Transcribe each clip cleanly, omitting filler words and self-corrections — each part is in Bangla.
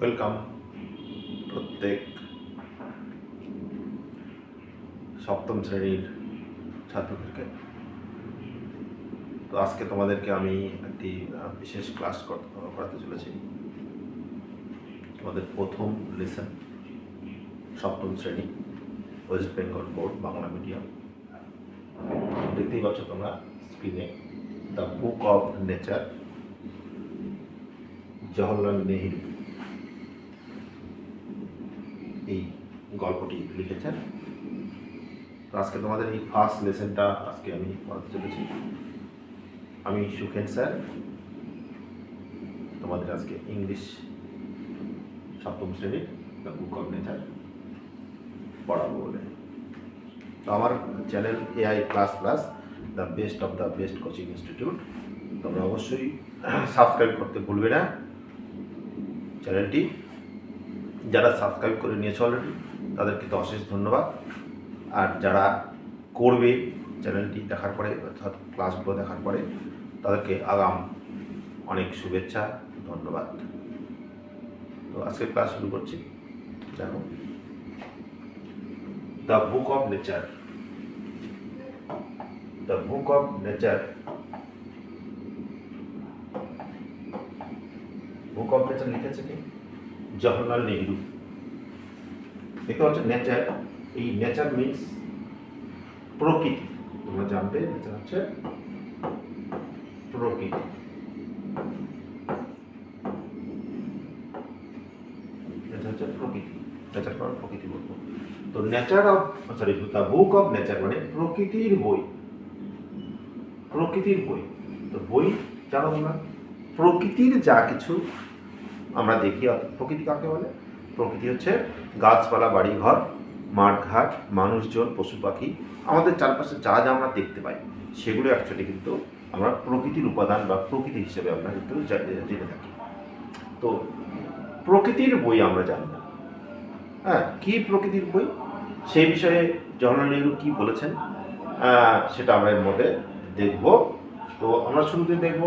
ওয়েলকাম প্রত্যেক সপ্তম শ্রেণীর ছাত্রদেরকে। তো আজকে তোমাদেরকে আমি একটি বিশেষ ক্লাস করাতে চলেছি। তোমাদের প্রথম লেসন, সপ্তম শ্রেণী, West Bengal board, Bangla medium. দেখতেই পাচ্ছ তোমরা স্ক্রিনে, the book of nature, Jawaharlal Nehru এই গল্পটি লিখেছেন। তো আজকে তোমাদের এই ফার্স্ট লেসনটা আজকে আমি পড়াতে চলেছি। আমি সুখেন স্যার, তোমাদের আজকে ইংলিশ সপ্তম শ্রেণীর দ্য বুক অফ নেচার পড়াবো বলে। তো আমার channel AI class plus, the best of the best coaching institute. তোমরা অবশ্যই সাবস্ক্রাইব করতে ভুলবে না চ্যানেলটি। যারা সাবস্ক্রাইব করে নিয়েছে অলরেডি তাদেরকে তো অশেষ ধন্যবাদ। আর যারা করবে চ্যানেলটি দেখার পরে অর্থাৎ ক্লাসগুলো দেখার পরে, তাদেরকে আগাম অনেক শুভেচ্ছা, ধন্যবাদ। তো আজকে ক্লাস শুরু করছি। দেখো, the book of nature. The book of nature, book of nature লিখেছে কি? জওহরলাল নেহেরু। দেখতে পাচ্ছ নেচার, এই নেচার মিনস প্রকৃতি। তোমরা জানবে নেচার হচ্ছে প্রকৃতি। নেচার হচ্ছে প্রকৃতি, নেচার মানে প্রকৃতি বলবো। তো nature of sorry the book of nature মানে প্রকৃতির বই। প্রকৃতির বই। তো বই জানো তোমরা, প্রকৃতির যা কিছু আমরা দেখি, প্রকৃতি কাকে বলে? প্রকৃতি হচ্ছে গাছপালা, বাড়িঘর, মাঠঘাট, মানুষজন, পশু পাখি, আমাদের চারপাশে যা যা আমরা দেখতে পাই সেগুলো অ্যাকচুয়ালি কিন্তু আমরা প্রকৃতির উপাদান বা প্রকৃতি হিসেবে আমরা কিন্তু জেনে থাকি। তো প্রকৃতির বই আমরা জানবো। হ্যাঁ, কী প্রকৃতির বই, সেই বিষয়ে জওহরলাল নেহেরু কী বলেছেন সেটা আমরা এর মধ্যে দেখব। তো আমরা শুরুতে দেখব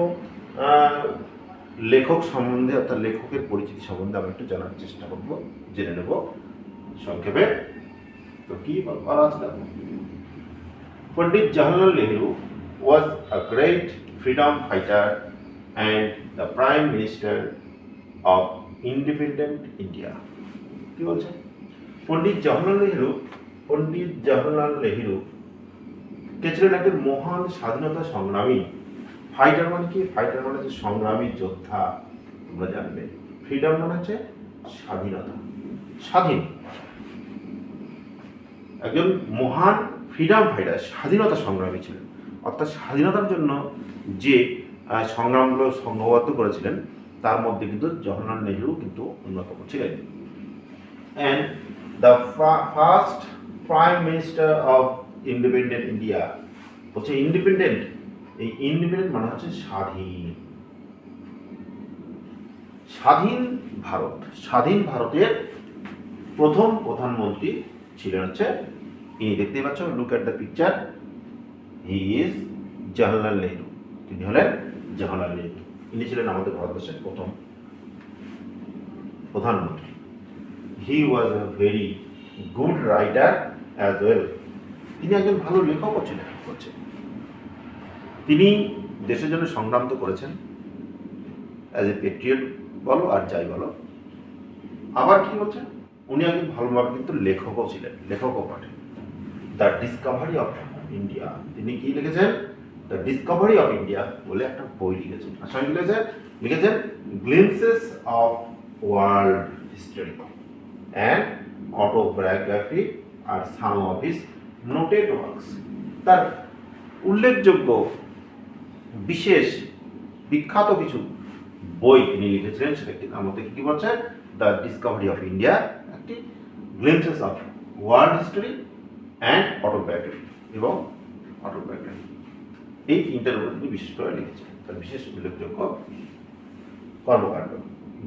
লেখক সম্বন্ধে, অর্থাৎ লেখকের পরিচিতি সম্বন্ধে আমরা একটু জানার চেষ্টা করব, জেনে নেব সংক্ষেপে। তো কি বলা আছে দেখো, Pandit Jawaharlal Nehru was a great freedom fighter and the prime minister of independent India. কি বলছে? পণ্ডিত জওহরলাল নেহেরু কে ছিলেন একজন মহান স্বাধীনতা সংগ্রামী। ফাইটার মানে কি? ফাইটার মানে হচ্ছে সংগ্রামী যোদ্ধা, তোমরা জানবে। ফ্রিডম মানে হচ্ছে স্বাধীনতা, স্বাধীন। একজন মহান ফ্রিডম ফাইটার, স্বাধীনতা সংগ্রামী ছিলেন। অর্থাৎ স্বাধীনতার জন্য যে সংগ্রামগুলো সংঘবদ্ধ করেছিলেন তার মধ্যে কিন্তু জওহরলাল নেহেরু কিন্তু অন্যতম ছিলেন। And the first prime minister of independent India. বলছে ইন্ডিপেন্ডেন্ট, এই ইন্ডিপেন্ডেন্ট মানে হচ্ছে স্বাধীন, স্বাধীন ভারত। স্বাধীন ভারতের প্রথম প্রধানমন্ত্রী ছিলেন হচ্ছে ইনি। দেখতেই পাচ্ছ, look at the picture, he is Jawaharlal Nehru. তিনি হলেন জওহরলাল নেহেরু। ইনি ছিলেন আমাদের ভারতবর্ষের প্রথম প্রধানমন্ত্রী। He was a very good writer as well. তিনি একজন ভালো লেখকও ছিলেন। তিনি দেশের জন্য সংগ্রাম তো করেছেন, অ্যাজ এ পেট্রিয়ট বলো আর যাই বলো। আবার কি বলছে, উনি একজন ভালোভাবে কিন্তু লেখকও ছিলেন, লেখকও বটে। দ্য ডিসকভারি অফ ইন্ডিয়া, তিনি কি লিখেছেন? দ্য ডিসকভারি অফ ইন্ডিয়া বলে একটা বই লিখেছেন। আর সঙ্গে লিখেছেন glimpses of world history and autobiography আর some of his noted works. তার উল্লেখযোগ্য বিশেষ বিখ্যাত কিছু বই তিনি লিখেছিলেন, সেটা তার মধ্যে কি বলছে? দ্য ডিসকভারি অফ ইন্ডিয়া, একটি glimpses of world history and autobiography এবং অটোবায়োগ্রাফি, এই তিনটার উপর তিনি বিশেষ করে লিখেছেন। তার বিশেষ উল্লেখযোগ্য কর্মকাণ্ড।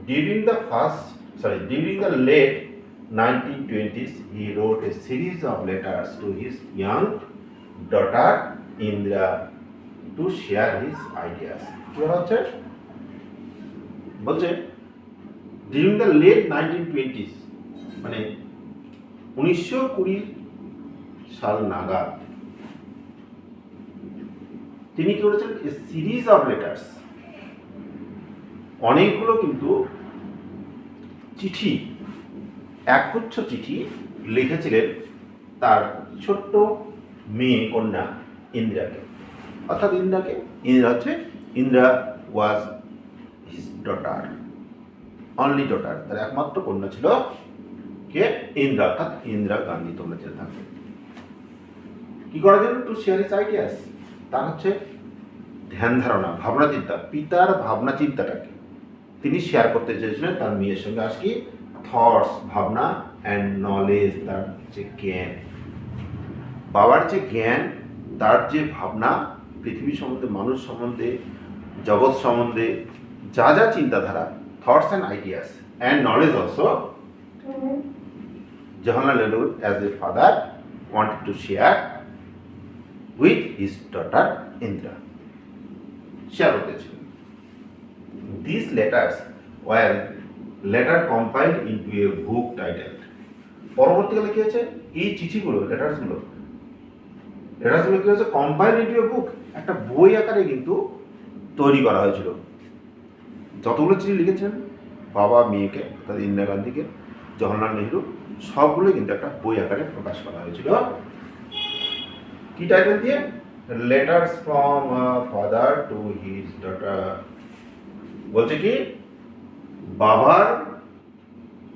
During the late 1920s he wrote a series of letters to his young daughter Indira to share his ideas. কি বলা হচ্ছে? বলছে ডিউরিং দ্য লেট 1920s, মানে 1920 সাল নাগাদ তিনি কি করেছেন, এ সিরিজ অফ লেটার্স, অনেকগুলো কিন্তু চিঠি, একগুচ্ছ চিঠি লিখেছিলেন তার ছোট্ট মেয়ে কন্যা ইন্দিরাকে। অর্থাৎ Indira was his daughter, only daughter, তার একমাত্র কন্যা ছিল কে, ইন্দিরা, অর্থাৎ ইন্দিরা গান্ধী। তোমরা জেনে থাকবে কি করার জন্য, টু শেয়ার হিজ আইডিয়াস, তার হচ্ছে ধ্যান ধারণা, ভাবনা চিন্তা, পিতার ভাবনা চিন্তাটাকে তিনি শেয়ার করতে চেয়েছিলেন তার মেয়ের সঙ্গে। আজকে থটস, ভাবনা, অ্যান্ড নলেজ, তার যে জ্ঞান, বাবার যে জ্ঞান, তার যে ভাবনা, পৃথিবী সম্বন্ধে, মানুষ সম্বন্ধে, জগৎ সম্বন্ধে যা যা চিন্তাধারা, thoughts and ideas and knowledge also, Jawaharlal Nehru as a father wanted to share with his daughter Indira, share করতেছিলেন। These letters were later compiled into a book titled, পরবর্তীকালে কি হয়েছে, এই চিঠিগুলো, লেটার্সগুলো কি হয়েছে, কম্পাইল ইন্টু এ বুক, একটা বই আকারে কিন্তু তৈরি করা হয়েছিল। যতগুলো চিঠি লিখেছেন বাবা মেয়েকে, অর্থাৎ ইন্দিরা গান্ধীকে, জওহরলাল নেহরু, সবগুলো কিন্তু একটা বই আকারে প্রকাশ করা হয়েছিল। কি টাইটেল দিয়ে, letters from father to his daughter, বলছে কি বাবার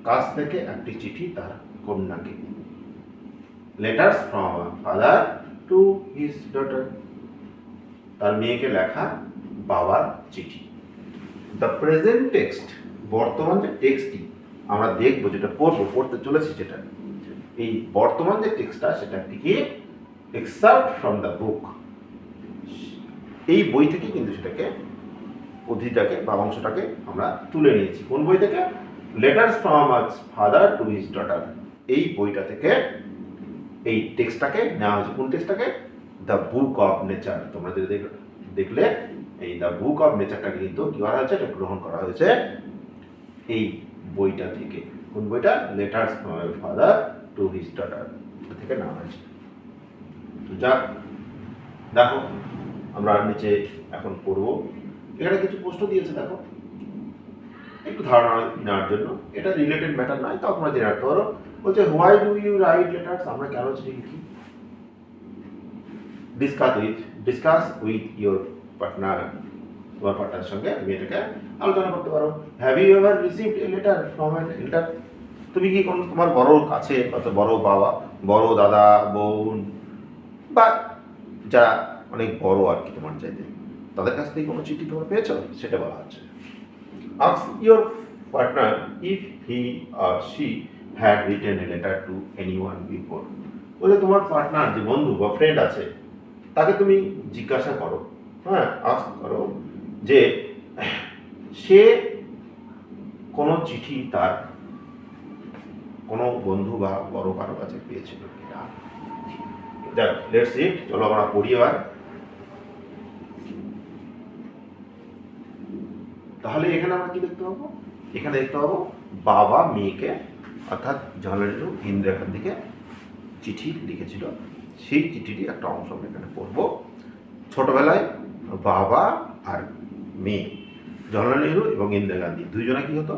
কাছ থেকে একটি চিঠি তার কন্যাকে, letters from father to his daughter, তার মেয়েকে লেখা বাবার চিঠি। দ্য প্রেজেন্ট টেক্সট, বর্তমান যে টেক্সটটি আমরা দেখবো, যেটা পড়তে চলেছি, যেটা এই বর্তমান যে টেক্সটটা, সেটা কি এক্সার্ট ফ্রম দ্য বুক, এই বই থেকে কিন্তু সেটাকে, অধিটাকে বা অংশটাকে আমরা তুলে নিয়েছি। কোন বই থেকে, letters from father to his daughter, এই বইটা থেকে এই টেক্সটটাকে নেওয়া হয়েছে। কোন টেক্সটটাকে, দ্য বুক অফ নেচার। তোমরা যদি দেখলে এই দ্য বুক অফ নেচারটাকে কিন্তু কি করা হয়েছে, এটা গ্রহণ করা হয়েছে এই বইটা থেকে। কোন বইটা, letters from father to his daughter থেকে নেওয়া হয়েছে। তো যাক, দেখো আমরা নিচে এখন পড়ব। এখানে কিছু প্রশ্ন দিয়েছে, দেখো একটু ধারণা নেওয়ার জন্য, এটা রিলেটেড ম্যাটার নয়, তাও তোমরা জেনে রাখতে পারো। বলছে why do you write letters, আমরা কেন চিঠি লিখি। ডিসকাস উইথ ইয়োর পার্টনার, তোমার পার্টনারের সঙ্গে তুমি এটাকে আলোচনা করতে পারো। Have you ever received a letter from an elder, তুমি কি কোনো তোমার বড় কাছে, অর্থাৎ বড় বাবা, বড় দাদা, বোন, বা যারা অনেক বড় আর কি তোমার চাইতে, তাদের কাছ থেকে কোনো চিঠি তোমরা পেয়েছো, সেটা বলা হচ্ছে। Ask your partner if he or she had written a letter to anyone before, বলে তোমার পার্টনার, যে বন্ধু বা ফ্রেন্ড আছে, তাকে তুমি জিজ্ঞাসা করো, হ্যাঁ, আস্ক করো যে সে কোনো চিঠি তার কোনো বন্ধু বা বড় কারো কাছে পেয়েছিল কিনা। যাক, লেটস ইট, চলো আমরা পড়ি এবার। তাহলে এখানে আমরা কি দেখতে পাবো, এখানে দেখতে পাবো বাবা মেয়েকে, অর্থাৎ জওহরলাল নেহরু ইন্দিরা গান্ধীকে চিঠি লিখেছিল, সেই চিঠিটির একটা অংশ আমরা এখানে পড়বো। ছোটবেলায় বাবা আর মেয়ে, জওহরলাল নেহরু এবং ইন্দিরা গান্ধী দুইজনে কি হতো,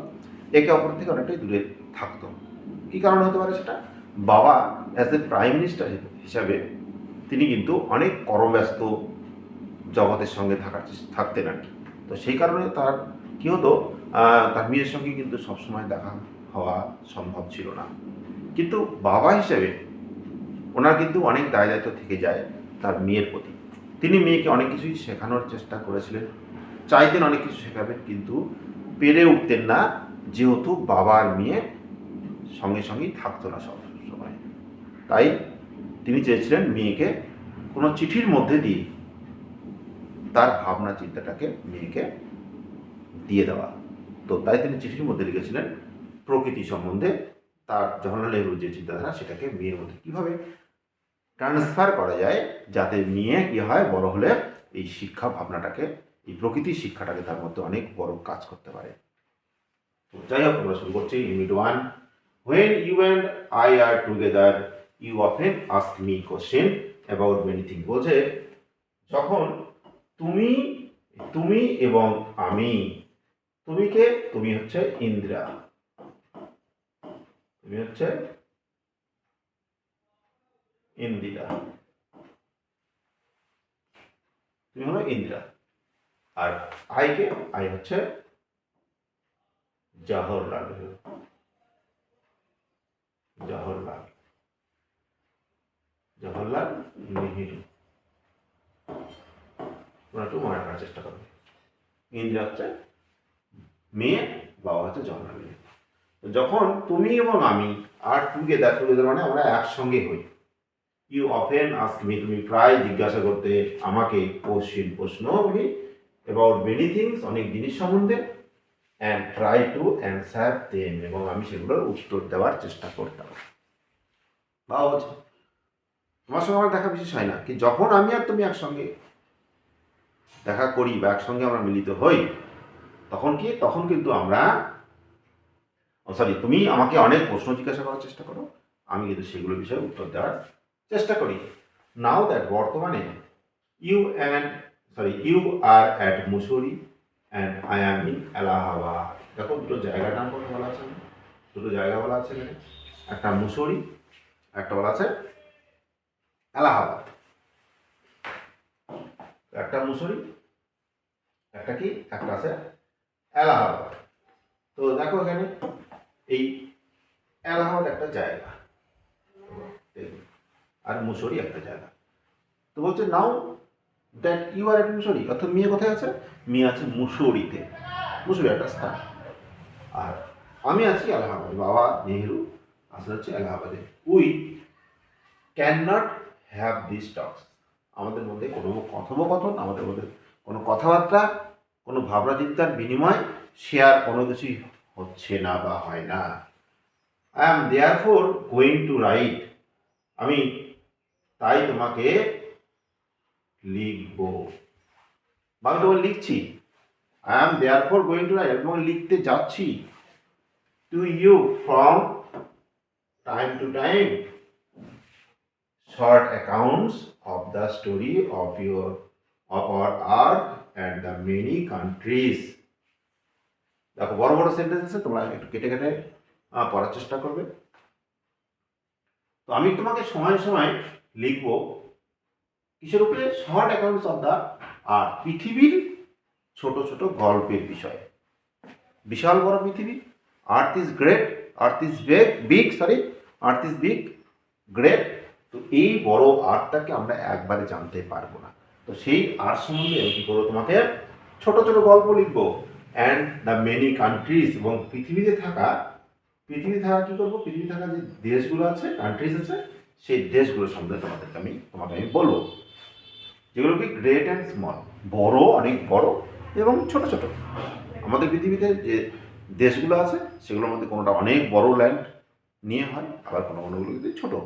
একে অপর থেকে অনেকটাই দূরে থাকতো। কি কারণ হতে পারে সেটা, বাবা অ্যাজ এ প্রাইম মিনিস্টার হিসাবে তিনি কিন্তু অনেক কর্মব্যস্ত জগতের সঙ্গে থাকতেন আর কি। তো সেই কারণে তার কি হতো, তার মেয়ের সঙ্গে কিন্তু সবসময় দেখা হওয়া সম্ভব ছিল না। কিন্তু বাবা হিসেবে ওনার কিন্তু অনেক দায় দায়িত্ব থেকে যায় তার মেয়ের প্রতি। তিনি মেয়েকে অনেক কিছুই শেখানোর চেষ্টা করেছিলেন, চাইতেন অনেক কিছু শেখাবেন, কিন্তু পেরে উঠতেন না, যেহেতু বাবা আর মেয়ে সঙ্গে সঙ্গেই থাকতো না সব সময়। তাই তিনি চেয়েছিলেন মেয়েকে কোনো চিঠির মধ্যে দিয়ে তার ভাবনা চিন্তাটাকে মেয়েকে দিয়ে দেওয়া। তো তাই তিনি চিঠির মধ্যে লিখেছিলেন প্রকৃতি সম্বন্ধে তার জওহরলাল নেহরুর যে চিন্তাধারা, সেটাকে মেয়ের মধ্যে কীভাবে ট্রান্সফার করা যায়, যাতে মেয়ে কী হয়, বড় হলে এই শিক্ষা ভাবনাটাকে, এই প্রকৃতির শিক্ষাটাকে তার মধ্যে অনেক বড় কাজ করতে পারে। যাই হোক, আমরা শুরু করছি unit 1। When you and I are together, you often ask me question about many things. বলছে যখন তুমি তুমি এবং আমি, তুমি কে? তুমি হচ্ছে ইন্দ্রা, তুমি হচ্ছে ইন্দিরা, তুমি হলো ইন্দিরা। আর আই কে? আই হচ্ছে জওহরলাল, জওহরলাল, জওহরলাল নেহেরু। তোমরা একটু মনে রাখার চেষ্টা করবে। ইন্দিরা হচ্ছে মেয়ে, বাবা হচ্ছে জওহরলাল নেহেরু। যখন তুমি এবং আমি আর টুগেদার, টুগেদার মানে আমরা একসঙ্গে হই। ইউ অফেন আস্ক মি, তুমি প্রায় জিজ্ঞাসা করতে আমাকে প্রশ্নগুলি অ্যাবাউট মেনি থিংস, অনেক জিনিস সম্বন্ধে, and try to answer them, এবং আমি সেগুলোর উত্তর দেওয়ার চেষ্টা করতাম। বাবা বলছে তোমার সঙ্গে আমার দেখা বিশেষ হয় না, কি যখন আমি আর তুমি একসঙ্গে দেখা করি বা একসঙ্গে আমরা মিলিত হই, তখন কি? তখন কিন্তু আমরা তুমি আমাকে অনেক প্রশ্ন জিজ্ঞাসা করার চেষ্টা করো, আমি কিন্তু সেগুলোর বিষয়ে উত্তর দেওয়ার চেষ্টা করি। নাও দ্যাট, বর্তমানে you are at Mussoorie and I am in Allahabad. দেখো দুটো জায়গার নাম করে বলা আছে, দুটো জায়গা বলা আছে এখানে, একটা মুসৌরি, একটা বলা আছে এলাহাবাদ। একটা মুসৌরি, একটা কি? একটা আছে এলাহাবাদ। তো দেখো এখানে এই এলাহাবাদ একটা জায়গা আর মুসৌরি একটা জায়গা। তো বলছে নাও দ্যাট ইউ আর এট মুসৌরি, অর্থাৎ মেয়ে কোথায় আছে? মেয়ে আছে মুসৌরিতে, মুসৌরি একটা স্থান। আর আমি আছি এলাহাবাদে, বাবা নেহেরু আসলে হচ্ছে এলাহাবাদে। We can not have this talks, আমাদের মধ্যে কোনো কথোপকথন, আমাদের মধ্যে কোনো কথাবার্তা, কোনো ভাবনা চিন্তার বিনিময়, শেয়ার কোনো কিছুই হচ্ছে না বা হয় না। I am therefore going to write, আমি তাই তোমাকে লিখবো বা আমি তোমাকে লিখছি। I am therefore going to write, আমি তোমাকে লিখতে যাচ্ছি। To you from time to time short accounts of the story of our earth and the many countries. দেখো বড় বড় সেন্টেন্স আছে, তোমরা একটু কেটে কেটে পড়ার চেষ্টা করবে। তো আমি তোমাকে সময় সময় লিখবো কিসের উপরে? শর্ট অ্যাকাউন্টস অফ দ্য আর পৃথিবীর ছোট ছোট গল্পের বিষয়ে। বিশাল বড় পৃথিবী, earth is great, earth is big, earth is big, great. তো এই বড় আর্টটাকে আমরা একবারে জানতে পারবো না, তো সেই আর্ট সম্বন্ধে আমি কী করবো? তোমাকে ছোট ছোট গল্প লিখবো। অ্যান্ড দ্য মেনি কান্ট্রিজ, এবং পৃথিবীতে থাকা কী করবো? পৃথিবীতে থাকা যে দেশগুলো আছে, কান্ট্রিজ আছে, সেই দেশগুলো সম্বন্ধে তোমাকে আমি বলবো, যেগুলো কি গ্রেট অ্যান্ড স্মল, বড়, অনেক বড়, এবং ছোট ছোট। আমাদের পৃথিবীতে যে দেশগুলো আছে সেগুলোর মধ্যে কোনোটা অনেক বড় ল্যান্ড নিয়ে হয়, আবার কোনোগুলো কিন্তু ছোটো।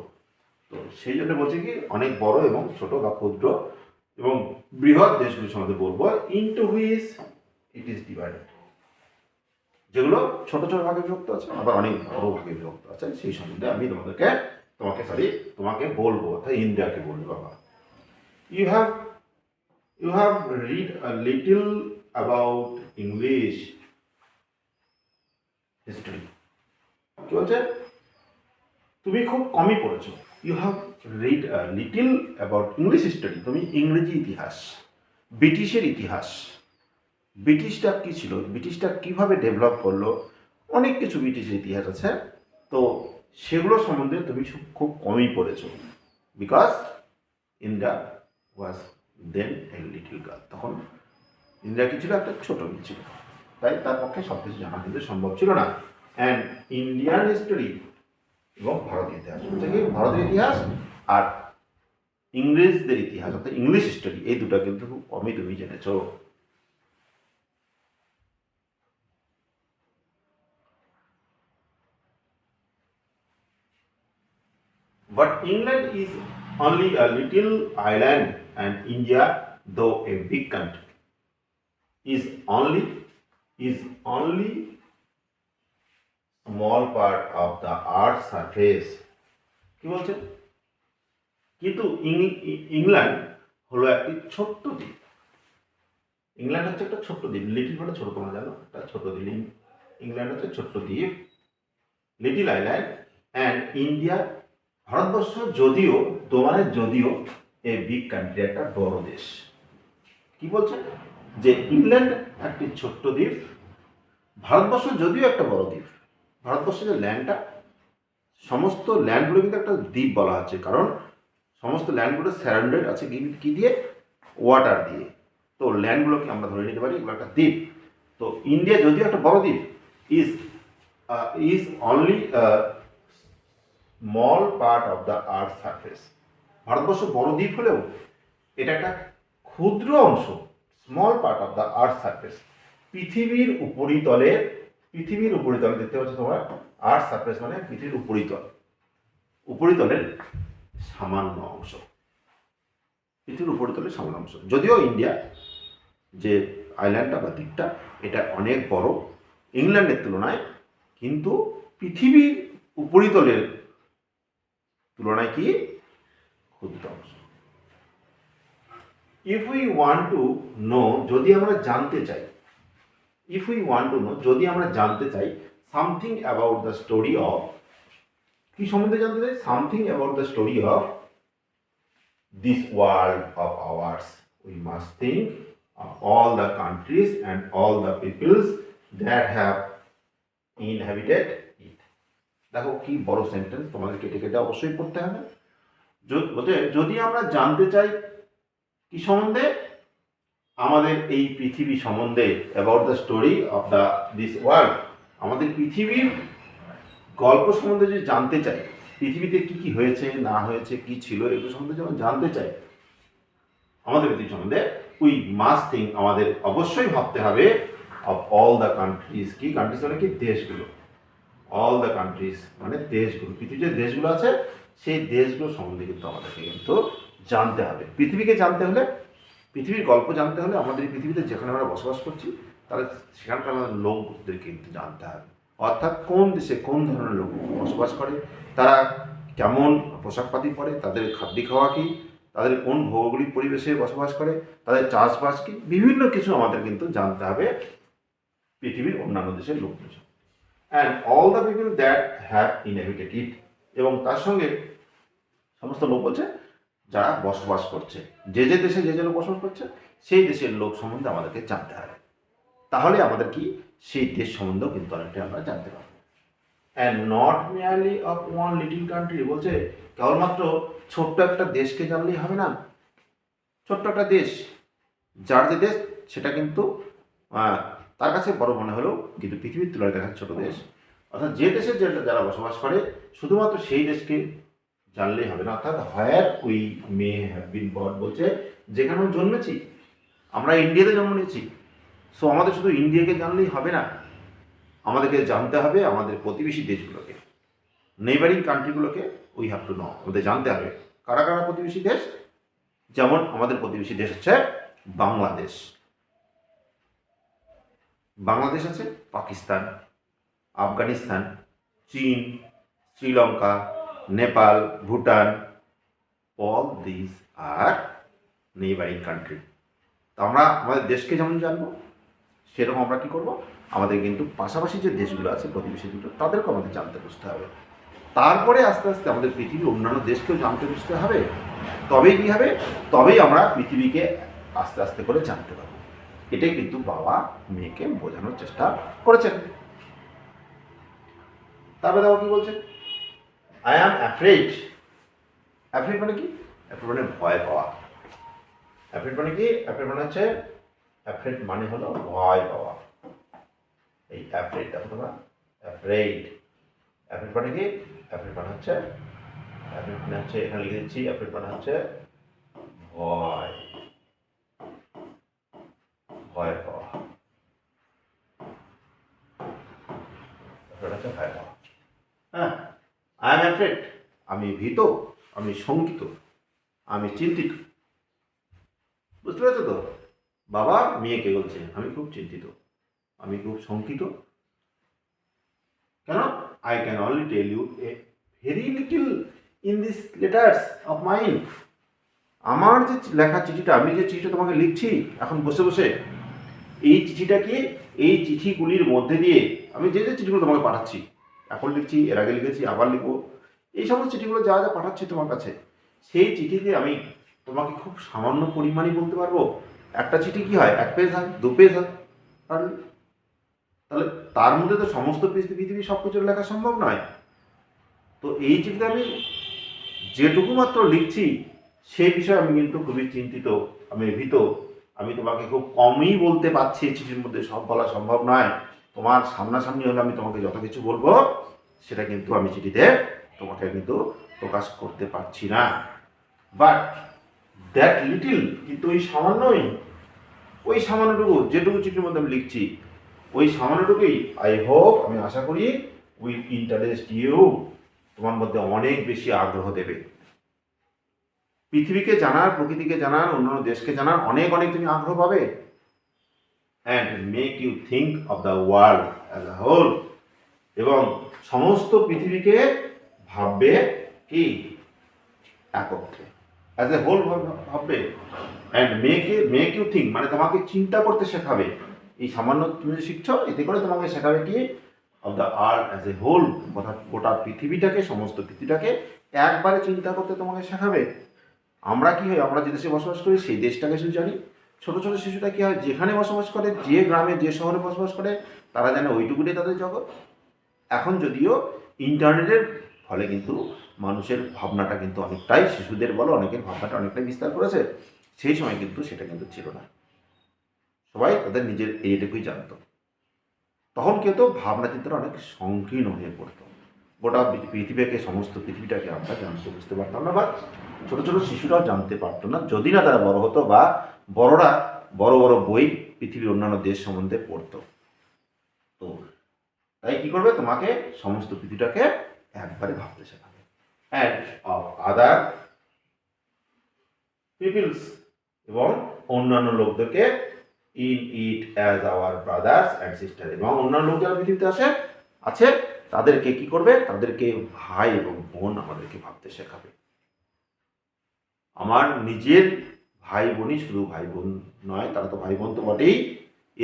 তো সেই জন্য বলছি কি অনেক বড় এবং ছোট বা ক্ষুদ্র এবং বৃহৎ দেশগুলির সম্বন্ধে বলবো, into which it is divided, যেগুলো ছোট ছোট ভাগে বিভক্ত আছে আবার অনেক বড় ভাগে বিভক্ত আছে, সেই সম্বন্ধে আমি তোমাকে বলবো, অর্থাৎ ইন্ডিয়াকে বলবো। বাবা, you have read a little about English history. কি বলছে? তুমি খুব কমই পড়েছো। You have read a little about English history, তুমি ইংরেজি ইতিহাস, ব্রিটিশের ইতিহাস, ব্রিটিশটা কী ছিল, ব্রিটিশটা কীভাবে ডেভেলপ করলো, অনেক কিছু ব্রিটিশের ইতিহাস আছে, তো সেগুলো সম্বন্ধে তুমি খুব কমই পড়েছো। Because India was then a little girl, তখন ইন্ডিয়া কী ছিল? একটা ছোট মেয়ে ছিল, তাই তার পক্ষে সব কিছু জানা কিন্তু সম্ভব ছিল না। অ্যান্ড ইন্ডিয়ান হিস্টোরি এবং ভারতীয় ইতিহাস, হচ্ছে কি ভারতের ইতিহাস আর ইংরেজদের ইতিহাস অর্থাৎ ইংলিশ হিস্টোরি, এই দুটো কিন্তু খুব কমই তুমি জেনেছো। But England is only a little island and India, though a big country, is only small part of the earth surface. কি বলছে? কিন্তু ইংল্যান্ড হলো একটি ছোট্ট দ্বীপ। ইংল্যান্ড হচ্ছে একটা ছোট্ট দ্বীপ, লিটিল মানে ছোট, তোমরা জানো, একটা ছোট্ট দ্বীপ। ইংল্যান্ড হচ্ছে ছোট্ট দ্বীপ, little island, and India, Bharatvarsha যদিও যদিও এ বিগ কান্ট্রি, একটা বড় দেশ। কি বলছে? যে ইংল্যান্ড একটি ছোট্ট দ্বীপ, ভারতবর্ষ যদিও একটা বড় দ্বীপ। ভারতবর্ষের যে ল্যান্ডটা, সমস্ত ল্যান্ডগুলো কিন্তু একটা দ্বীপ বলা হচ্ছে, কারণ সমস্ত ল্যান্ডগুলো সারাউন্ডেড আছে কি দিয়ে? ওয়াটার দিয়ে। তো ল্যান্ডগুলোকে আমরা ধরে নিতে পারি এগুলো একটা দ্বীপ। তো ইন্ডিয়া যদিও একটা বড় দ্বীপ, is only small part of the earth surface. Bharatvarsha বড় দ্বীপ হলেও এটা একটা ক্ষুদ্র অংশ, small part of the earth surface. পৃথিবীর উপরিতলে দেখতে পাচ্ছ তোমরা, আর্থ সারফেস মানে পৃথিবীর উপরিতলের সামান্য অংশ, পৃথিবীর উপরিতলের সামান্য অংশ। যদিও ইন্ডিয়া যে আইল্যান্ডটা বা দ্বীপটা, এটা অনেক বড় ইংল্যান্ডের তুলনায়, কিন্তু পৃথিবীর উপরিতলের তুলনায় কি? ক্ষুদ্র অংশ। If we want to know, যদি আমরা জানতে চাই, যদি আমরা জানতে চাই something about the story of, কি সম্বন্ধে জানতে চাই? Something about the story of this world of hours, we must think of all the countries and all the peoples that have inhabited it. দেখো কি বড় সেন্টেন্স, তোমাদের কেটে কেটে অবশ্যই পড়তে হবে। যদি আমরা জানতে চাই কি সম্বন্ধে? আমাদের এই পৃথিবী সম্বন্ধে, about the story of this world, আমাদের পৃথিবীর গল্প সম্বন্ধে যদি জানতে চাই, পৃথিবীতে কি কি হয়েছে না হয়েছে, কি ছিল, এগুলো সম্বন্ধে যখন জানতে চাই, আমাদের পৃথিবী সম্বন্ধে, উই মাস্ট থিঙ্ক, আমাদের অবশ্যই ভাবতে হবে, অফ অল দ্য কান্ট্রিজ। কি কান্ট্রিজ মানে কি? দেশগুলো। অল দ্য কান্ট্রিজ মানে দেশগুলো, পৃথিবীর যে দেশগুলো আছে সেই দেশগুলো সম্বন্ধে কিন্তু আমাদেরকে কিন্তু জানতে হবে। পৃথিবীকে জানতে হলে, পৃথিবীর গল্প জানতে হলে, আমাদের এই পৃথিবীতে যেখানে আমরা বসবাস করছি, তাহলে সেখানকার আমাদের লোকদের কিন্তু জানতে হবে। অর্থাৎ কোন দেশে কোন ধরনের লোক বসবাস করে, তারা কেমন পোশাকপাতি পরে, তাদের খাদ্য খাওয়া কী, তাদের কোন ভৌগোলিক পরিবেশে বসবাস করে, তাদের চাষবাস কী, বিভিন্ন কিছু আমাদের কিন্তু জানতে হবে পৃথিবীর অন্যান্য দেশের লোকদের। And all the people that have inhabited it, এবং তার সঙ্গে সমস্ত লোক বলছে যারা বসবাস করছে, যে দেশে যে লোক বসবাস করছে সেই দেশের লোক সম্বন্ধে আমাদেরকে জানতে হবে। তাহলে আমাদের কি সেই দেশ সম্বন্ধেও কিন্তু অনেকটা আমরা জানতে পারবো। And not merely of one little country, বলছে কেবলমাত্র ছোট্ট একটা দেশকে জানলেই হবে না। ছোট্ট একটা দেশ, যার যে দেশ সেটা কিন্তু তার কাছে বড় মনে হলেও কিন্তু পৃথিবীর তুলনায় দেখা ছোট দেশ। অর্থাৎ যে দেশে যারা বসবাস করে শুধুমাত্র সেই দেশকে জানলেই হবে না। অর্থাৎ where we may have been born, বলছে যেখানে জন্মেছি, আমরা ইন্ডিয়াতে জন্ম নিয়েছি, সো আমাদের শুধু ইন্ডিয়াকে জানলেই হবে না, আমাদেরকে জানতে হবে আমাদের প্রতিবেশী দেশগুলোকে, নেইবারিং কান্ট্রিগুলোকে উই হ্যাভ টু নো, আমাদের জানতে হবে কারা কারা প্রতিবেশী দেশ। যেমন আমাদের প্রতিবেশী দেশ হচ্ছে বাংলাদেশ, বাংলাদেশ আছে পাকিস্তান, আফগানিস্তান, চীন, Sri Lanka, Nepal, Bhutan, all this are neighbouring country. তো আমরা আমাদের দেশকে যেমন জানবো, সেরকম আমরা কী করবো, আমাদের কিন্তু পাশাপাশি যে দেশগুলো আছে প্রতিবেশী দুটো, তাদেরকে আমাদের জানতে বুঝতে হবে। তারপরে আস্তে আস্তে আমাদের পৃথিবীর অন্যান্য দেশকেও জানতে বুঝতে হবে। তবেই কী হবে, তবেই আমরা পৃথিবীকে আস্তে আস্তে করে জানতে পারবো। এটাই কিন্তু বাবা মেয়েকে বোঝানোর চেষ্টা করেছেন। তারপরে দেখো কি বলছেন, আই অ্যাম অ্যাফ্রেড। অ্যাফ্রেড মানে কি? অ্যাফ্রেড মানে ভয় পাওয়া। অ্যাফ্রেড মানে কি? অ্যাফ্রেড মানে হচ্ছে, অ্যাফ্রেড মানে হলো ভয় পাওয়া। এই অ্যাফ্রেড দেখো তোমরা, অ্যাফ্রেড। অ্যাফ্রেড মানে কি? অ্যাফ্রেড মানে হচ্ছে, অ্যাফ্রেড মানে হচ্ছে, এখানে লিখে দিচ্ছি, অ্যাফ্রেড মানে হচ্ছে ভয়, ভয় পাওয়া। অ্যাফ্রেড হচ্ছে ভয় পাওয়া। হ্যাঁ, আই এম অ্যাফ্রেড, আমি ভীত, আমি শঙ্কিত, আমি চিন্তিত। বুঝতে পেরেছো তো? বাবা মেয়েকে বলছে আমি খুব চিন্তিত, আমি খুব শঙ্কিত। কেন? I can only tell you a very little in this letters of mind. আমার যে লেখা চিঠিটা, আমি যে চিঠিটা তোমাকে লিখছি এখন বসে বসে, এই চিঠিটা কি, এই চিঠিগুলির মধ্যে দিয়ে আমি যে যে চিঠিগুলো তোমাকে পাঠাচ্ছি, এখন লিখছি, এর আগে লিখেছি, আবার লিখবো, এই সমস্ত চিঠিগুলো যা যা পাঠাচ্ছি তোমার কাছে, সেই চিঠিতে আমি তোমাকে খুব সামান্য পরিমাণই বলতে পারবো। একটা চিঠি কি হয়, 1 পেজ হয়, 2 পেজ হয়, আর তাহলে তার মধ্যে তো সমস্ত পৃথিবী সব কিছু লেখা সম্ভব নয়। তো এই চিঠিতে আমি যেটুকু মাত্র লিখছি সেই বিষয়ে আমি কিন্তু খুবই চিন্তিত, আমি ভীত। আমি তোমাকে খুব কমই বলতে পারছি, চিঠির মধ্যে সব বলা সম্ভব নয়। তোমার সামনাসামনি হলে আমি তোমাকে যত কিছু বলবো সেটা কিন্তু আমি চিঠিতে তোমাকে কিন্তু প্রকাশ করতে পারছি না। বাট দ্যাট লিটিল, কিন্তু ওই সামান্যই, ওই সামান্যটুকু যেটুকু চিঠির মধ্যে আমি লিখছি, ওই সামান্যটুকুই আই হোপ, আমি আশা করি, উইল ইন্টারেস্ট ইউ, তোমার মধ্যে অনেক বেশি আগ্রহ দেবে। পৃথিবীকে জানার, প্রকৃতিকে জানার, অন্যান্য দেশকে জানার অনেক অনেক তুমি আগ্রহ পাবে। And make you think of the world as a whole, এবং সমস্ত পৃথিবীকে ভাববে কি, একত্রে, অ্যাজ এ হোল ভাববে। অ্যান্ড মেক ইউ থিঙ্ক মানে তোমাকে চিন্তা করতে শেখাবে। এই সামান্য তুমি যে শিখছো, এতে করে তোমাকে শেখাবে কি, of the earth as a whole, গোটা পৃথিবীটাকে, সমস্ত পৃথিবীটাকে একবারে চিন্তা করতে তোমাকে শেখাবে। আমরা কি হয়, আমরা যে দেশে বসবাস করি সেই দেশটাকে শুধু জানি। ছোট ছোট শিশুটা কি হয়, যেখানে বসবাস করে, যে গ্রামে যে শহরে বসবাস করে, তারা জানে ওইটুকুটাই তাদের জগৎ। এখন যদিও ইন্টারনেটের ফলে কিন্তু মানুষের ভাবনাটা কিন্তু অনেকটাই, শিশুদের বলো অনেকের ভাবনাটা অনেকটাই বিস্তার করেছে। সেই সময় কিন্তু সেটা কিন্তু ছিল না, সবাই তাদের নিজের এইটুকুই জানতো। তখন কিন্তু ভাবনা চিন্তাটা অনেক সংকীর্ণ হয়ে পড়তো। গোটা পৃথিবীকে, সমস্ত পৃথিবীটাকে আমরা জানতে বুঝতে পারতাম না, বা ছোটো ছোটো শিশুরাও জানতে পারতো না, যদি না তারা বড় হতো বা বড়রা বড় বড় বই পৃথিবীর অন্যান্য দেশ সম্বন্ধে পড়তো। তো তাই কি করবে, তোমাকে সমস্ত পৃথিবীটাকে একবারে ভাবতে শেখাবে। অ্যান্ড অফ আদার পিপলস, এবং অন্যান্য লোকদেরকে, in it as our brothers and sister, এবং অন্যান্য লোক যারা পৃথিবীতে আছে তাদেরকে কি করবে, তাদেরকে ভাই এবং বোন আমাদেরকে ভাবতে শেখাবে। আমার নিজের ভাই বোনই শুধু ভাই বোন নয়, তারা তো ভাই বোন তো বটেই,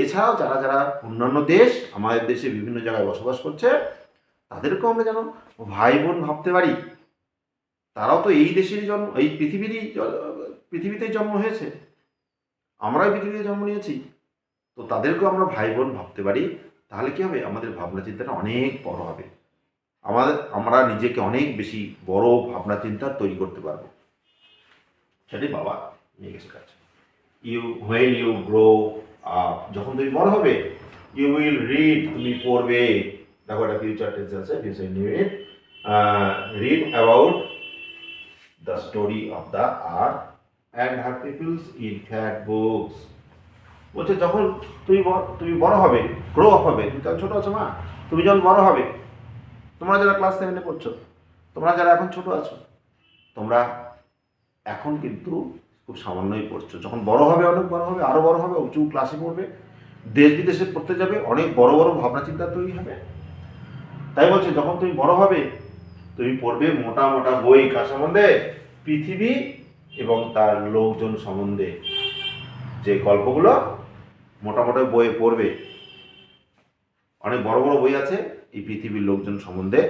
এছাড়াও যারা যারা অন্যান্য দেশ, আমাদের দেশে বিভিন্ন জায়গায় বসবাস করছে, তাদেরকেও আমরা যেন ভাই বোন ভাবতে পারি। তারাও তো এই দেশেরই জন্ম, এই পৃথিবীতেই জন্ম হয়েছে, আমরাই পৃথিবীতে জন্ম নিয়েছি। তো তাদেরকেও আমরা ভাই বোন ভাবতে পারি। তাহলে কি হবে, আমাদের ভাবনা চিন্তাটা অনেক বড় হবে, আমরা নিজেকে অনেক বেশি বড় ভাবনা চিন্তা তৈরি করতে পারবো। সেটাই বাবা মেয়েকে শেখাচ্ছে। হোয়েন ইউ গ্রো আপ, যখন তুমি বড় হবে, ইউ উইল রিড, তুমি পড়বে। দেখো একটা ফিউচার টেন্স আছে, future indefinite, read about the story of the earth and her peoples in fat books. বলছে যখন তুমি বড় হবে, গ্রো আপ হবে, তুমি তখন ছোটো আছো মা, তুমি যখন বড় হবে, তোমরা যারা ক্লাস 7-এ পড়ছো, তোমরা যারা এখন ছোট আছো, তোমরা এখন কিন্তু খুব সামান্যই পড়ছো, যখন বড় হবে, অনেক বড় হবে, আরও বড় হবে, উঁচু ক্লাসে পড়বে, দেশ বিদেশে পড়তে যাবে, অনেক বড় বড় ভাবনা চিন্তা তৈরি হবে। তাই বলছে যখন তুমি বড় হবে, তুমি পড়বে মোটা মোটা বই, কার সম্বন্ধে, পৃথিবী এবং তার লোকজন সম্বন্ধে, যে গল্পগুলো মোটা মোটা বই পড়বে, অনেক বড় বড় বই আছে এই পৃথিবীর লোকজন সম্বন্ধে,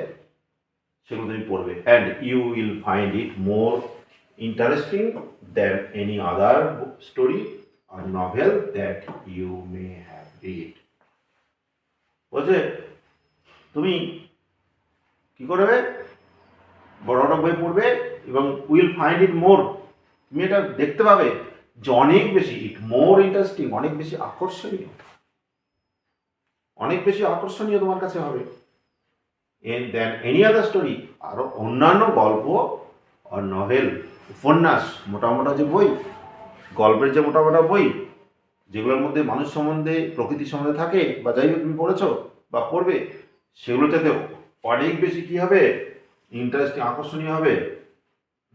সেগুলো তুমি পড়বে। And you will find it more interesting than any other story or novel that you may have read. বলছে তুমি কি করবে, বড় বড় বই পড়বে এবং উইল ফাইন্ড ইট মোর, তুমি এটা দেখতে পাবে যে অনেক বেশি, ইট মোর ইন্টারেস্টিং, অনেক বেশি আকর্ষণীয়, অনেক বেশি আকর্ষণীয় তোমার কাছে হবে। দেন এনি আদার স্টোরি, আরও অন্যান্য গল্প আর নভেল, উপন্যাস, মোটা মোটা যে বই, গল্পের যে মোটা মোটা বই, যেগুলোর মধ্যে মানুষ সম্বন্ধে, প্রকৃতি সম্বন্ধে থাকে, বা যাই হোক তুমি পড়েছো বা পড়বে, সেগুলোতে অনেক বেশি কী হবে, ইন্টারেস্টিং, আকর্ষণীয় হবে।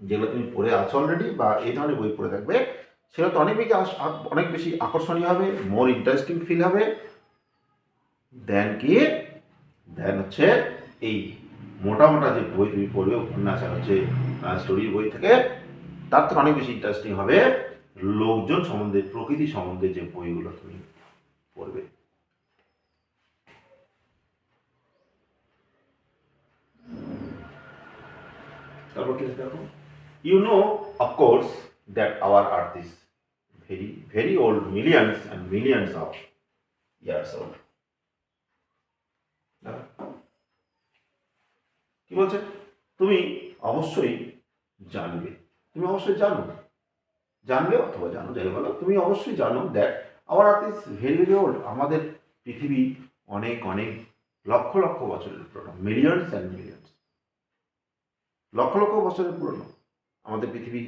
যেগুলো তুমি পড়ে আছো অলরেডি, বা এই ধরনের বই পড়ে থাকবে, সেগুলো তো অনেক বেশি আকর্ষণীয় হবে, মোর ইন্টারেস্টিং ফিল হবে দেন কি দেন হচ্ছে এই মোটা মোটা যে বই তুমি পড়বে উপন্যাস আর হচ্ছে স্টোরির বই থেকে, তার থেকে অনেক বেশি ইন্টারেস্টিং হবে লোকজন সম্বন্ধে, প্রকৃতি সম্বন্ধে যে বইগুলো তুমি পড়বে। তারপর কি দেখো, you know of course that our earth is very very old, millions and millions of years old. কি বলছে, তুমি অবশ্যই জানবে, তুমি অবশ্যই জানবে অথবা জানো, যাই বলো, তুমি অবশ্যই জানো that our earth is very very old, আমাদের পৃথিবী অনেক অনেক লক্ষ লক্ষ বছরের পুরনো, millions and millions, lakh lakh বছরের পুরনো। আমাদের পৃথিবী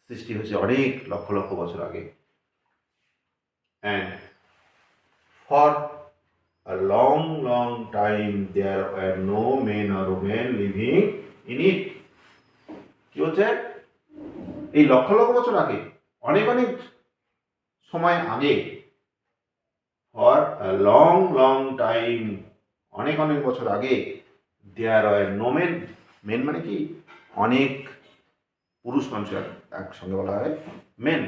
সৃষ্টি হয়েছে অনেক লক্ষ লক্ষ বছর আগে। And for a long, long time there were no men or women living in it. কি বলছে, এই লক্ষ লক্ষ বছর আগে, অনেক অনেক সময় আগে, for a long, long time, অনেক অনেক বছর আগে, there were no men, men মানে কি, অনেক পুরুষ মানুষের একসঙ্গে বলা হয় মেন,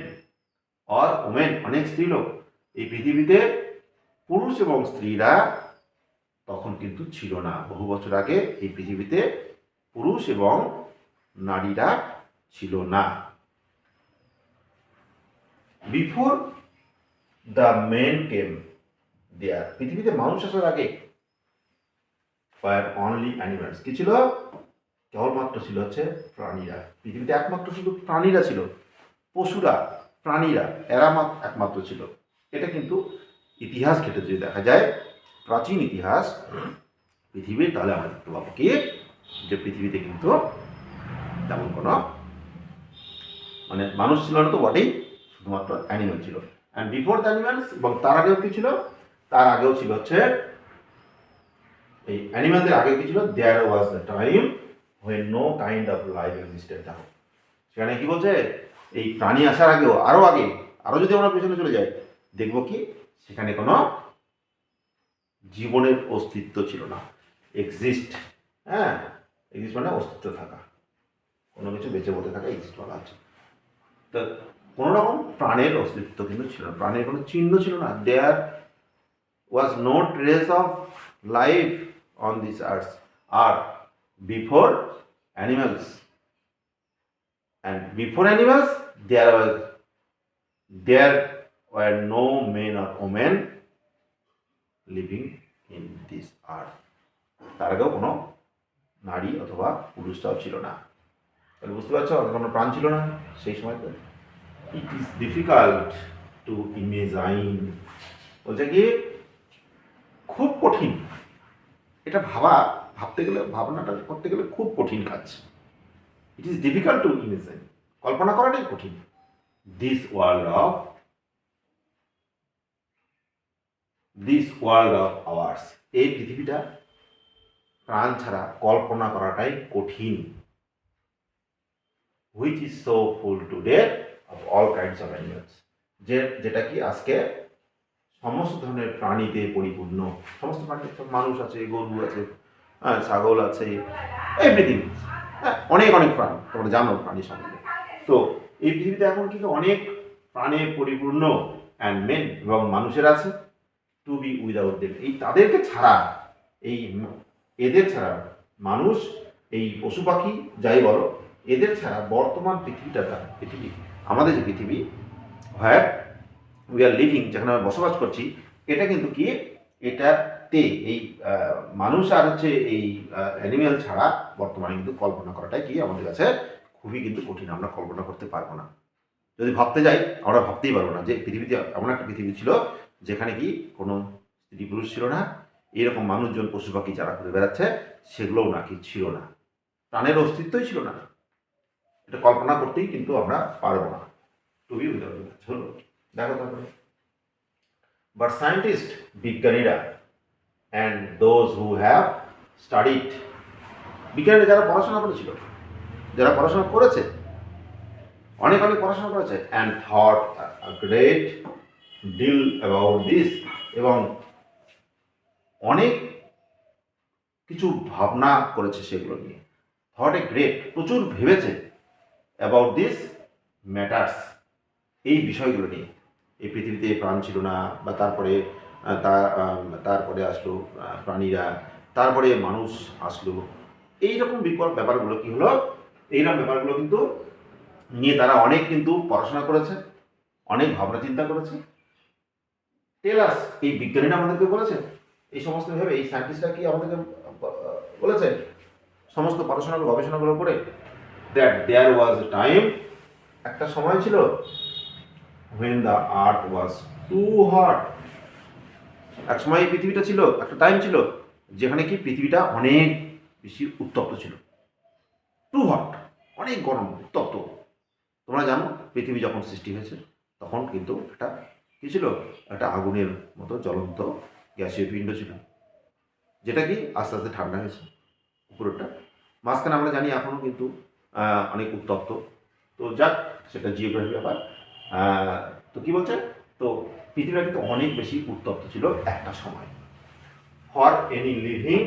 অর ওমেন, অনেক স্ত্রীলোক। এই পৃথিবীতে পুরুষ এবং স্ত্রীরা তখন কিন্তু ছিল না। বহু বছর আগে এই পৃথিবীতে পুরুষ এবং নারীরা ছিল না। বিফোর দ্য মেন কেম দেয়ার, পৃথিবীতে মানুষ আসার আগে ফায়ার অনলি অ্যানিমালস, কি ছিল, কেবলমাত্র ছিল হচ্ছে প্রাণীরা। পৃথিবীতে একমাত্র শুধু প্রাণীরা ছিল, পশুরা, প্রাণীরা, এরা একমাত্র ছিল। এটা কিন্তু ইতিহাস ঘেটে যদি দেখা যায়, প্রাচীন ইতিহাস পৃথিবীর, তাহলে আমরা দেখতে পাবো কি, যে পৃথিবীতে কিন্তু তেমন কোনো মানে মানুষ ছিল না তো বটেই, শুধুমাত্র অ্যানিমেল ছিল। অ্যান্ড বিফোর দ্য অ্যানিমেলস, এবং তার আগেও কি ছিল, তার আগেও ছিল হচ্ছে এই অ্যানিমেলদের আগে কি ছিল, there was the time when no kind of life existed. দেখো সেখানে কি বলছে, এই প্রাণী আসার আগেও, আরও যদি আমরা পেছনে চলে যাই, দেখবো কি সেখানে কোনো জীবনের অস্তিত্ব ছিল না। এক্সিস্ট, হ্যাঁ, এক্সিস্ট মানে অস্তিত্ব থাকা, কোনো কিছু বেঁচে বলতে থাকা এক্সিস্ট বলা হচ্ছে। তো কোনো রকম প্রাণের অস্তিত্ব কিন্তু ছিল না, প্রাণের কোনো চিহ্ন ছিল না। There was no trace of life on this earth before animals, and before animals there were no men or women living in this earth, তার আগেও কোনো নারী অথবা পুরুষরাও ছিল না। তাহলে বুঝতে পারছো, কোনো প্রাণ ছিল না সেই সময়তে। ইট ইজ ডিফিকাল্ট টু ইমেজাইন, বলছে কি খুব কঠিন, এটা ভাবতে গেলে, ভাবনাটা করতে গেলে খুব কঠিন কাজ। ইট ইজ ডিফিকাল্ট টু ইমেজাইন, কল্পনা করাটাই কঠিন। দিস ওয়ার্ল্ড অফ আওয়ার্স, এই পৃথিবীটা প্রাণ ছাড়া কল্পনা করাটাই কঠিন। Which is so full today of all kinds of animals, যেটা কি আজকে সমস্ত ধরনের প্রাণীতে পরিপূর্ণ। সমস্ত প্রাণী, মানুষ আছে, গরু আছে, ছাগল আছে, এভরিথিং, হ্যাঁ, অনেক অনেক প্রাণ, তোমরা জানো প্রাণী সম্বন্ধে। তো এই পৃথিবীতে এখন কিন্তু অনেক প্রাণে পরিপূর্ণ, অ্যান্ড মেন, এবং মানুষের আছে, টু বি উইদাউট দেম, এই তাদেরকে ছাড়া, এই এদের ছাড়া, মানুষ, এই পশু পাখি যাই বলো, এদের ছাড়া বর্তমান পৃথিবী, আমাদের যে পৃথিবী, হোয়ার উই আর লিভিং, যেখানে আমরা বসবাস করছি, এটা কিন্তু কি, এটাতে এই মানুষ আর হচ্ছে এই অ্যানিমেল ছাড়া বর্তমানে কিন্তু কল্পনা করাটাই কি আমাদের কাছে খুবই কিন্তু কঠিন, আমরা কল্পনা করতে পারবো না। যদি ভাবতে যাই, আমরা ভাবতেই পারবো না যে পৃথিবীতে এমন একটা পৃথিবী ছিল যেখানে কি কোনো স্ত্রী পুরুষ ছিল না, এরকম মানুষজন পশু পাখি যারা ঘুরে বেড়াচ্ছে সেগুলোও নাকি ছিল না, প্রাণের অস্তিত্বই ছিল না। এটা কল্পনা করতেই কিন্তু আমরা পারবো না। টু বি উইদাউট, হলো দেখো তারপরে, বাট সায়েন্টিস্ট, বিজ্ঞানীরা, and those who have studied, বিজ্ঞানীরা যারা পড়াশোনা করেছিল, যারা পড়াশোনা করেছে, অনেক অনেক পড়াশোনা করেছে, and thought a great deal about this, এবং অনেক কিছু ভাবনা করেছে সেগুলো নিয়ে, থট এ গ্রেট, প্রচুর ভেবেছে অ্যাবাউট দিস ম্যাটার্স, এই বিষয়গুলো নিয়ে। এই পৃথিবীতে প্রাণ ছিল না, বা তারপরে তারপরে আসলো প্রাণীরা, তারপরে মানুষ আসলো, এইরকম ব্যাপারগুলো কি হলো, এইরকম ব্যাপারগুলো কিন্তু নিয়ে তারা অনেক কিন্তু পড়াশোনা করেছে, অনেক ভাবনা চিন্তা করেছে। টেলাস, এই বিজ্ঞানীরা আমাদেরকে বলেছে, এই সমস্ত ভেবে এই সায়েন্টিস্টরা কি আমাদেরকে বলেছে সমস্ত পড়াশোনা গবেষণাগুলো করে, that there was A time, একটা সময় ছিল, when the earth was too hot, এক সময় এই পৃথিবীটা ছিল, একটা টাইম ছিল যেখানে কি পৃথিবীটা অনেক বেশি উত্তপ্ত ছিল, টু হট, অনেক গরম উত্তপ্ত। তোমরা জানো পৃথিবী যখন সৃষ্টি হয়েছে তখন কিন্তু একটা কী ছিল, একটা আগুনের মতো জ্বলন্ত গ্যাসীয় পিণ্ড ছিল, যেটা কি আস্তে আস্তে ঠান্ডা হয়েছে উপরেরটা, মাঝখানে আমরা জানি এখনও কিন্তু অনেক উত্তপ্ত। তো যাক, সেটা জিওগ্রাফি ব্যাপার। তো কী বলছে, তো পৃথিবীটা কিন্তু অনেক বেশি উত্তপ্ত ছিল একটা সময়, for any living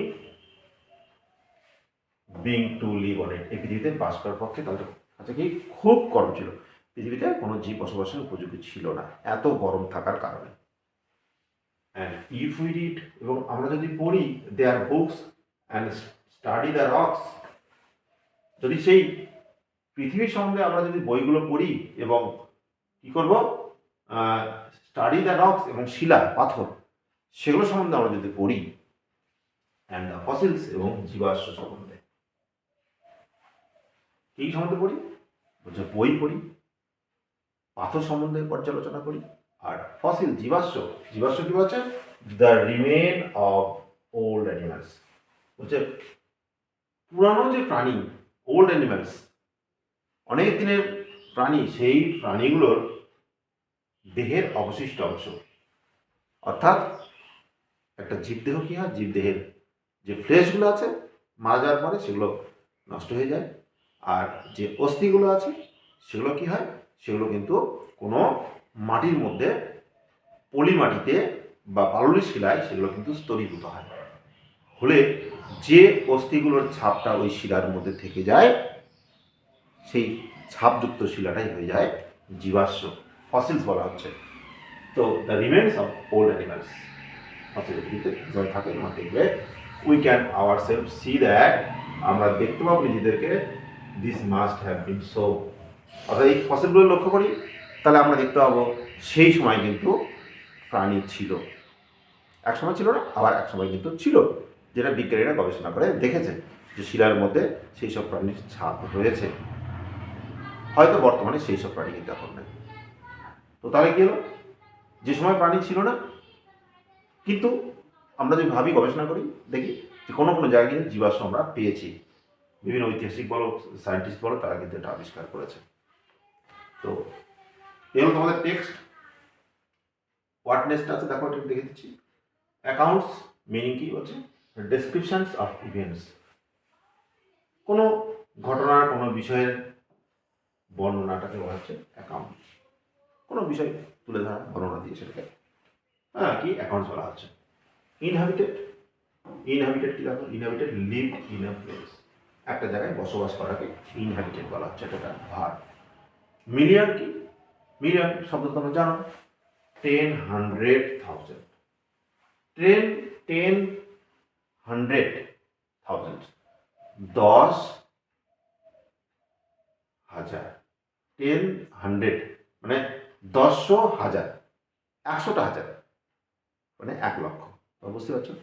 being to live on it, এই পৃথিবীতে বাস করার পক্ষে তাদের কাছে কি খুব গরম ছিল, পৃথিবীতে কোনো জীব বসবাসের উপযোগী ছিল না এত গরম থাকার কারণে। অ্যান্ড ইফ উই রিড, এবং আমরা যদি পড়ি their books and study the rocks, যদি সেই পৃথিবীর সম্বন্ধে আমরা যদি বইগুলো পড়ি এবং কী করব, স্টাডি দ্য রক্স, এবং শিলা পাথর সেগুলো সম্বন্ধে আমরা যদি পড়ি, অ্যান্ড দ্য ফসিলস, এবং জীবাশ্ম সম্বন্ধে, এই সম্বন্ধে পড়ি, বলছে বই পড়ি, পাথর সম্বন্ধে পর্যালোচনা করি, আর ফসিল জীবাশ্ম, জীবাশ্ম কি বলছে, the remain of old animals, বলছে পুরানো যে প্রাণী, ওল্ড অ্যানিমালস, অনেক দিনের প্রাণী, সেই প্রাণীগুলোর দেহের অবশিষ্ট অংশ, অর্থাৎ একটা জীবদেহ কী হয়, জীবদেহের যে ফ্লেশগুলো আছে মারা যাওয়ার পরে সেগুলো নষ্ট হয়ে যায়, আর যে অস্থিগুলো আছে সেগুলো কি হয়, সেগুলো কিন্তু কোনো মাটির মধ্যে, পলি মাটিতে বা পাললিক শিলায় সেগুলো কিন্তু স্তরীভূত হয়, হলে যে অস্থিগুলোর ছাপটা ওই শিলার মধ্যে থেকে যায়, সেই ছাপযুক্ত শিলাটাই হয়ে যায় জীবাশ্ম, ফসিলস বলা হচ্ছে। তো the remains of old animals, ফসিলিটিতে জয় থাকে, তোমার দেখবে we can our self see that, আমরা দেখতে পাবো নিজেদেরকে, this must have been so, অর্থাৎ এই ফসিলগুলো লক্ষ্য করি, তাহলে আমরা দেখতে পাবো সেই সময় কিন্তু প্রাণী ছিল, এক সময় ছিল না, আবার এক সময় কিন্তু ছিল, যেটা বিজ্ঞানীরা গবেষণা করে দেখেছে যে শিলার মধ্যে সেই সব প্রাণীর ছাপ রয়েছে, হয়তো বর্তমানে সেই সব প্রাণী কিন্তু এখন নেই। তো তাহলে কী হলো, যে সময় প্রাণী ছিল না, কিন্তু আমরা যদি ভাবি, গবেষণা করি, দেখি যে কোনো কোনো জায়গায় কিন্তু জীবাশ্ম আমরা পেয়েছি, বিভিন্ন ঐতিহাসিক বলো, সায়েন্টিস্ট বলো, তারা কিন্তু এটা আবিষ্কার করেছে। তো এগুলো তোমাদের টেক্সট ওয়ার্ডনেসটা আছে, দেখো এটা দেখে দিচ্ছি। অ্যাকাউন্টস মিনিং কি হচ্ছে, ডেসক্রিপশনস অফ ইভেন্টস, কোনো ঘটনার, কোনো বিষয়ের বর্ণনাটাকে বলা হচ্ছে অ্যাকাউন্ট, কোনো বিষয় তুলে ধরা, বর্ণনা দিয়ে সেটাকে কি অ্যাকাউন্টস বলা হচ্ছে। ইনহ্যাবিটেড, ইনহ্যাবিটেড কি দেখো, inhabited live in a place, একটা জায়গায় বসবাস করাকে ইনহ্যাবিটেড বলা হচ্ছে, এটা একটা ভার। মিলিয়ন কি, মিলিয়ন শব্দ তোমরা জানো, 10, 100, 1000, 10, 100, 1000, 10,000, 10, 100 মানে 10, 1000, 100টা হাজার মানে 1,00,000, বুঝতে পারছো?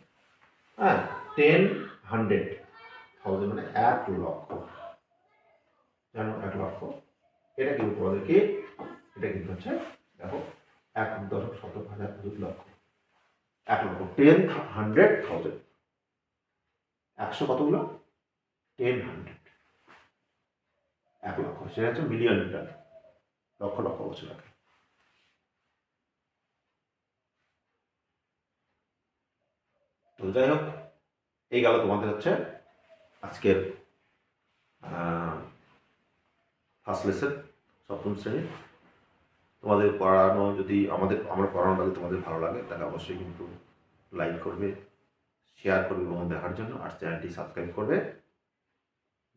হ্যাঁ, 10, 100, 1000 মানে 1,00,000, জানো 1,00,000, এটা কিন্তু তোমাদেরকে, এটা কিন্তু হচ্ছে দেখো 1, 10, 100, 1000, 2,00,000, 1,00,000, 10, 100, 1000, 100 কতগুলো, 10, 100, 1,00,000, সেটা হচ্ছে মিলিয়ন লিটার, লক্ষ লক্ষ বছর আগে। তো যাই হোক, এই গেল তোমাদের হচ্ছে আজকের ফার্স্ট লেসন, সপ্তম শ্রেণীর। তোমাদের পড়ানো যদি আমরা পড়ানোটা যদি তোমাদের ভালো লাগে, তাহলে অবশ্যই কিন্তু লাইক করবে, শেয়ার করবে এবং দেখার জন্য, আর চ্যানেলটি সাবস্ক্রাইব করবে।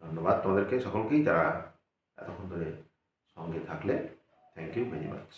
ধন্যবাদ তোমাদেরকে সকলকেই যারা এতক্ষণ ধরে সঙ্গে থাকলে। Thank you very much.